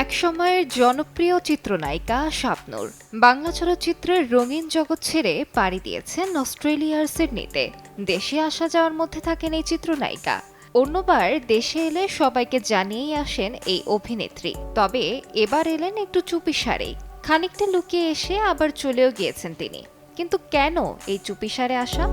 একসময়ের জনপ্রিয় চিত্রনায়িকা শাবনূর বাংলা চলচ্চিত্রের রঙিন জগৎ ছেড়ে পাড়ি দিয়েছেন অস্ট্রেলিয়ার সিডনিতে। দেশে আসা যাওয়ার মধ্যে থাকেন এই চিত্রনায়িকা। অন্যবার দেশে এলে সবাইকে জানিয়েই আসেন এই অভিনেত্রী, তবে এবার এলেন একটু চুপিসারেই। খানিকটা লুকিয়ে এসে আবার চলেও গিয়েছেন তিনি। কিন্তু কেন এই চুপিসারে আসা?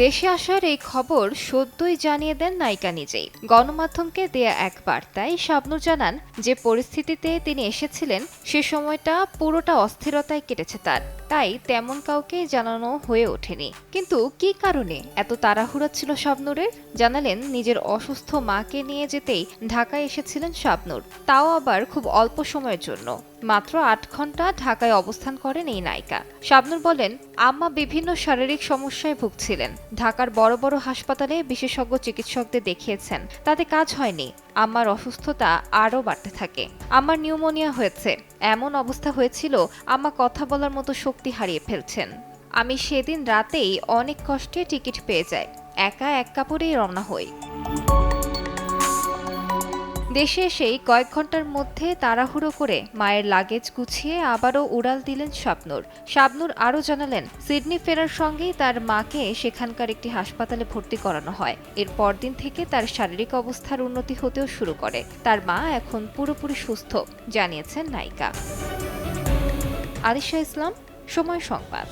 দেশে আসার এই খবর সদ্যই জানিয়ে দেন নায়িকা নিজেই। গণমাধ্যমকে দেয়া এক বার্তায় শাবনূর জানান যে পরিস্থিতিতে তিনি এসেছিলেন সে সময়টা পুরোটা অস্থিরতায় কেটেছে তার, তাই তেমন কাউকে জানানো হয়ে ওঠেনি। কিন্তু কী কারণে এত তাড়াহুড়া ছিল শাবনূরের? জানালেন নিজের অসুস্থ মাকে নিয়ে যেতেই ঢাকায় এসেছিলেন শাবনূর, তাও আবার খুব অল্প সময়ের জন্য। মাত্র ৮ ঘন্টা ঢাকায় অবস্থান করেন এই নায়িকা। শাবনূর বলেন, আম্মা বিভিন্ন শারীরিক সমস্যায় ভুগছিলেন। ঢাকার বড় বড় হাসপাতালে বিশেষজ্ঞ চিকিৎসকদের দেখিয়েছেন, তাতে কাজ হয়নি। আম্মার অসুস্থতা আরও বাড়তে থাকে। আম্মার নিউমোনিয়া হয়েছে, এমন অবস্থা হয়েছিল আম্মা কথা বলার মতো শক্তি হারিয়ে ফেলছেন। আমি সেদিন রাতেই অনেক কষ্টে টিকিট পেয়ে যাই, একা এক কাপড়েই রওনা হই। দেশে এসেই কয়েক ঘন্টার মধ্যে তাড়াহুড়ো করে মায়ের লাগেজ গুছিয়ে আবারও উড়াল দিলেন শাবনূর। শাবনূর আরও জানালেন, সিডনি ফেরার সঙ্গেই তার মাকে সেখানকার একটি হাসপাতালে ভর্তি করানো হয়। এর পরদিন থেকে তার শারীরিক অবস্থার উন্নতি হতেও শুরু করে। তার মা এখন পুরোপুরি সুস্থ, জানিয়েছেন নায়িকা। আলিশা ইসলাম, সময় সংবাদ।